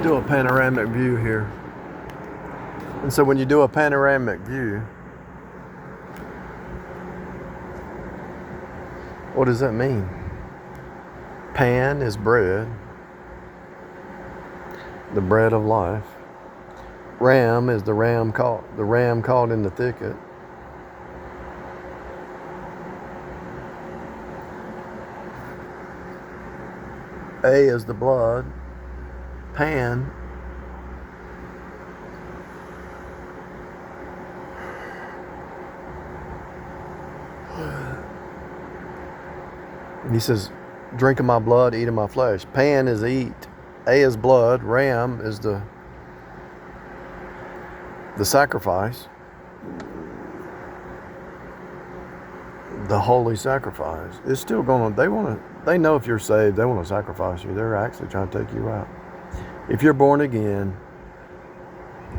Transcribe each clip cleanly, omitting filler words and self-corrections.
do a panoramic view here. And so when you do a panoramic view, what does that mean? Pan is bread, the bread of life. Ram is the ram caught in the thicket. A is the blood. Pan he says, drink of my blood, eat of my flesh. Pan is eat. A is blood. Ram is the sacrifice. The holy sacrifice. It's still going to, they know if you're saved, they want to sacrifice you. They're actually trying to take you out. If you're born again,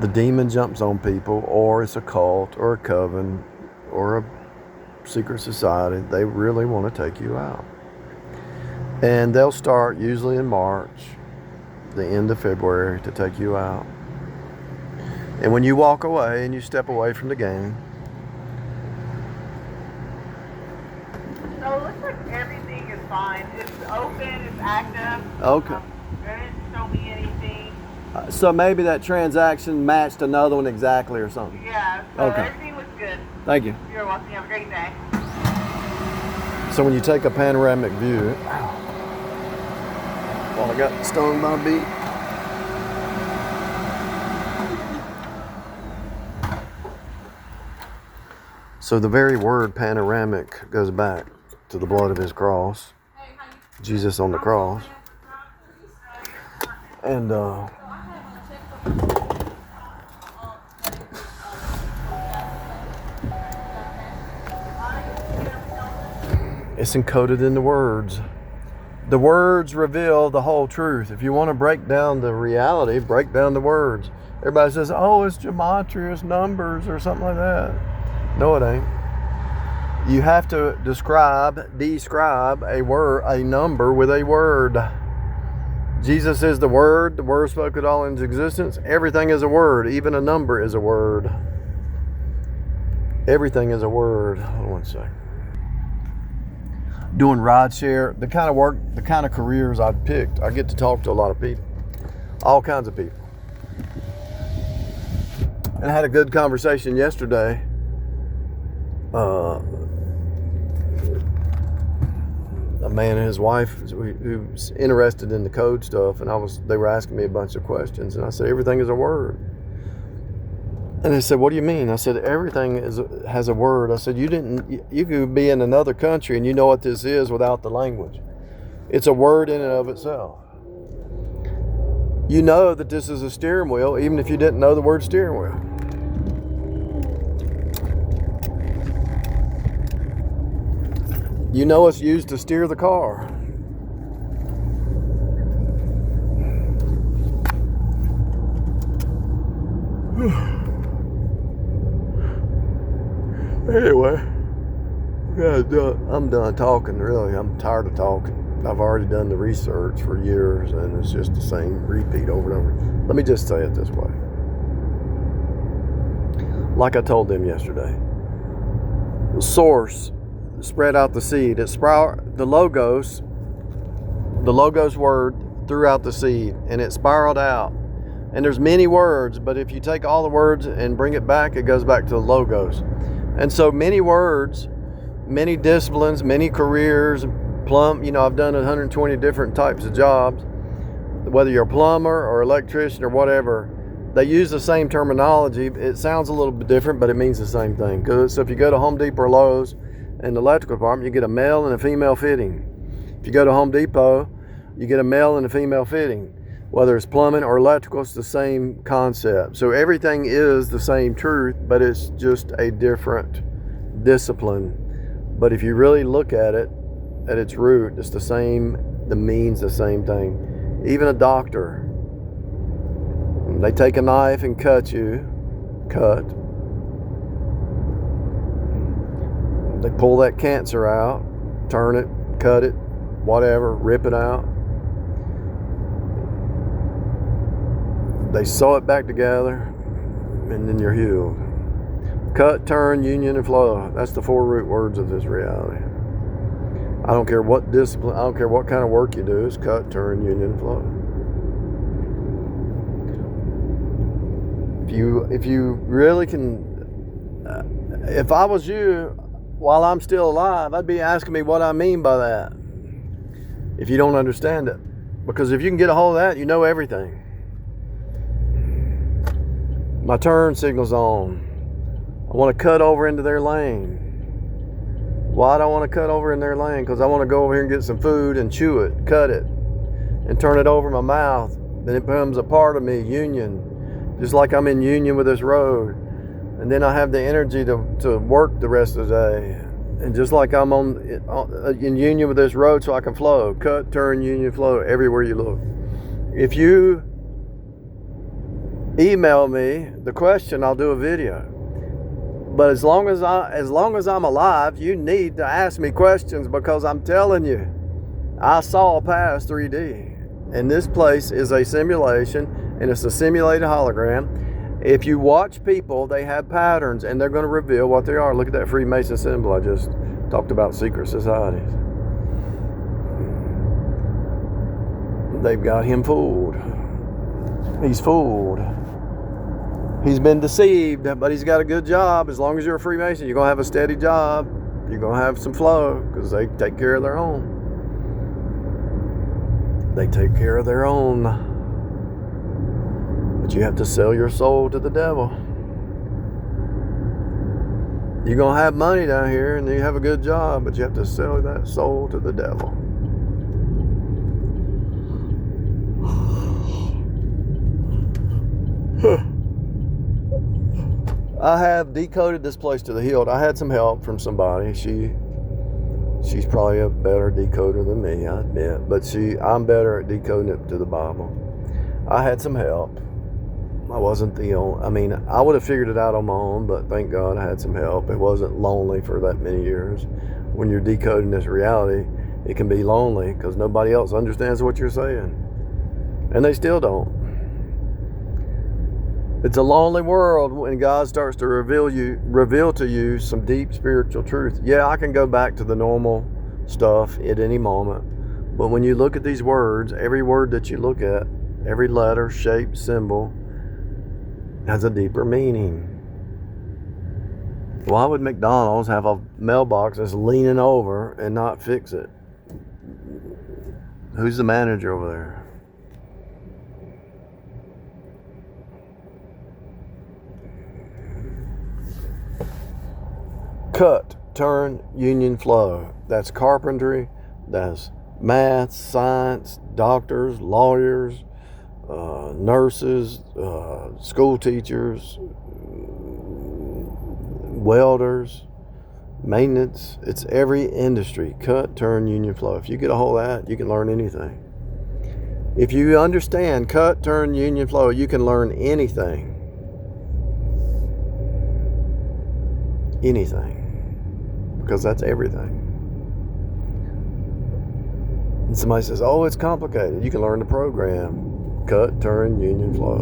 the demon jumps on people, or it's a cult, or a coven, or a secret society. They really want to take you out. And they'll start usually in March, the end of February, to take you out. And when you walk away and you step away from the game, so it looks like everything is fine. It's open, it's active. okay. They didn't show me anything. So maybe that transaction matched another one exactly or something. Yeah, so Okay. everything was good. Thank you. You're welcome. You have a great day. So when you take a panoramic view, well, I got stung by a bee. So the very word panoramic goes back to the blood of his cross, Jesus on the cross. And it's encoded in the words. The words reveal the whole truth. If you want to break down the reality, break down the words. Everybody says, oh, it's gematria, it's numbers or something like that. No, it ain't. You have to describe a number with a word. Jesus is the Word spoke it all into existence. Everything is a word. Even a number is a word. Everything is a word. Hold on one second. Doing rideshare, the kind of work, the kind of careers I've picked, I get to talk to a lot of people. All kinds of people. And I had a good conversation yesterday. A man and his wife who's interested in the code stuff, and they were asking me a bunch of questions, and I said, everything is a word. And they said, what do you mean? I said, everything has a word. I said, you could be in another country and you know what this is without the language. It's a word in and of itself. You know that this is a steering wheel, even if you didn't know the word steering wheel. You know it's used to steer the car. Anyway, I'm done talking, really. I'm tired of talking. I've already done the research for years, and it's just the same repeat over and over. Let me just say it this way. Like I told them yesterday, the source spread out the seed. The logos word threw out the seed, and it spiraled out. And there's many words, but if you take all the words and bring it back, it goes back to the logos. And so many words, many disciplines, many careers, I've done 120 different types of jobs. Whether you're a plumber or electrician or whatever, they use the same terminology. It sounds a little bit different, but it means the same thing. So if you go to Home Depot or Lowe's, in the electrical department, you get a male and a female fitting. If you go to Home Depot, you get a male and a female fitting. Whether it's plumbing or electrical, it's the same concept. So everything is the same truth, but it's just a different discipline. But if you really look at it, at its root, it's the same, means the same thing. Even a doctor, they take a knife and cut. They pull that cancer out, turn it, cut it, whatever, rip it out. They sew it back together, and then you're healed. Cut, turn, union, and flow. That's the 4 root words of this reality. I don't care what discipline, I don't care what kind of work you do. It's cut, turn, union, and flow. If you really can, if I was you, while I'm still alive, I'd be asking me what I mean by that. If you don't understand it. Because if you can get a hold of that, you know everything. My turn signal's on. I want to cut over into their lane. Why do I want to cut over in their lane? Because I want to go over here and get some food and chew it, cut it, and turn it over my mouth. Then it becomes a part of me, union. Just like I'm in union with this road. And then I have the energy to work the rest of the day. And just like I'm in union with this road so I can flow. Cut, turn, union, flow everywhere you look. If you email me the question, I'll do a video. But as long as I'm alive, you need to ask me questions, because I'm telling you, I saw past 3D. And this place is a simulation, and it's a simulated hologram. If you watch people, they have patterns, and they're going to reveal what they are. Look at that Freemason symbol I just talked about, secret societies. They've got him fooled. He's fooled. He's been deceived, but he's got a good job. As long as you're a Freemason, you're going to have a steady job. You're going to have some flow, because they take care of their own. They take care of their own. But you have to sell your soul to the devil. You're going to have money down here, and you have a good job, but you have to sell that soul to the devil. I have decoded this place to the hilt. I had some help from somebody. She's probably a better decoder than me, I admit. But I'm better at decoding it to the Bible. I had some help. I wasn't the only. I mean, I would have figured it out on my own, but thank God I had some help. It wasn't lonely for that many years. When you're decoding this reality, it can be lonely because nobody else understands what you're saying. And they still don't. It's a lonely world when God starts to reveal to you some deep spiritual truth. Yeah, I can go back to the normal stuff at any moment. But when you look at these words, every word that you look at, every letter, shape, symbol, has a deeper meaning. Why would McDonald's have a mailbox that's leaning over and not fix it? Who's the manager over there? Cut, turn, union, flow. That's carpentry, that's math, science, doctors, lawyers, nurses, school teachers, welders, maintenance. It's every industry. Cut, turn, union, flow. If you get a hold of that, you can learn anything. If you understand cut, turn, union, flow, you can learn anything. Anything. Because that's everything. And somebody says, oh, it's complicated. You can learn the program. Cut, turn, union, flow.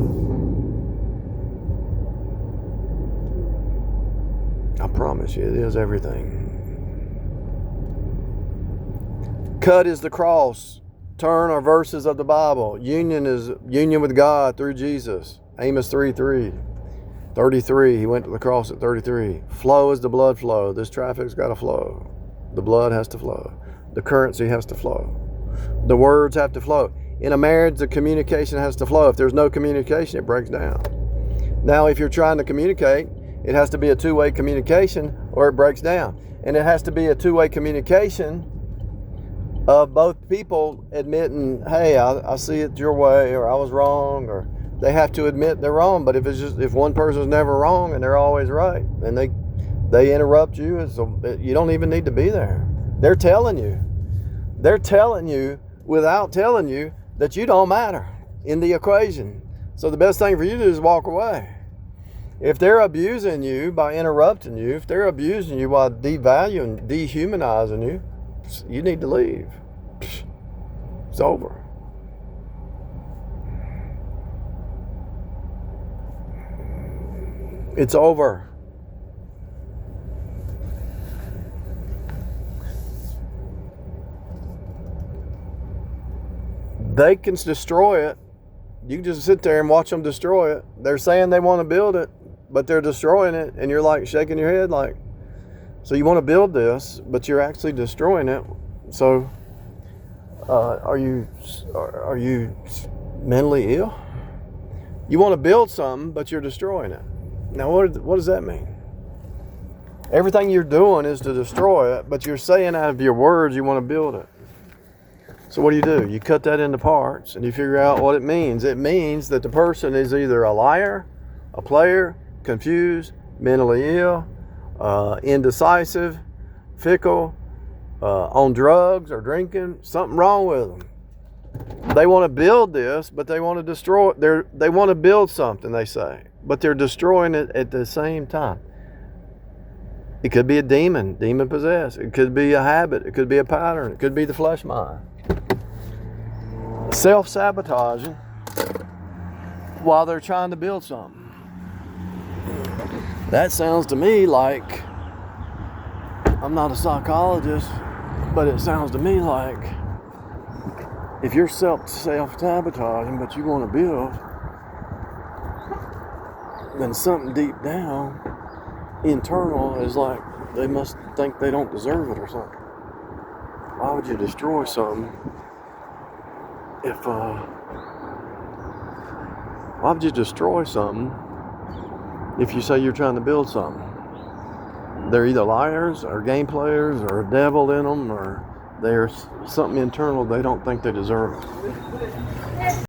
I promise you, it is everything. Cut is the cross. Turn are verses of the Bible. Union is union with God through Jesus. Amos 3:3. 33, he went to the cross at 33. Flow is the blood flow. This traffic's got to flow. The blood has to flow. The currency has to flow. The words have to flow. In a marriage, the communication has to flow. If there's no communication, it breaks down. Now, if you're trying to communicate, it has to be a two-way communication or it breaks down. And it has to be a two-way communication of both people admitting, hey, I see it your way, or I was wrong, or they have to admit they're wrong. But if one person's never wrong and they're always right, and they interrupt you, you don't even need to be there. They're telling you without telling you that you don't matter in the equation. So the best thing for you to do is walk away. If they're abusing you by interrupting you, if they're abusing you by devaluing, dehumanizing you, you need to leave. It's over. It's over. They can destroy it. You can just sit there and watch them destroy it. They're saying they want to build it, but they're destroying it, and you're like shaking your head like, so you want to build this, but you're actually destroying it. So are you mentally ill? You want to build something, but you're destroying it. Now, what does that mean? Everything you're doing is to destroy it, but you're saying out of your words you want to build it. So what do? You cut that into parts and you figure out what it means. It means that the person is either a liar, a player, confused, mentally ill, indecisive, fickle, on drugs or drinking, something wrong with them. They want to build this, but they want to destroy it. They want to build something, they say, but they're destroying it at the same time. It could be a demon possessed. It could be a habit. It could be a pattern. It could be the flesh mind. Self-sabotaging while they're trying to build something. That sounds to me like, I'm not a psychologist, but it sounds to me like if you're self-sabotaging but you want to build, then something deep down, internal, is like they must think they don't deserve it or something. Why would you destroy something why would you destroy something if you say you're trying to build something? They're either liars or game players or a devil in them, or there's something internal they don't think they deserve.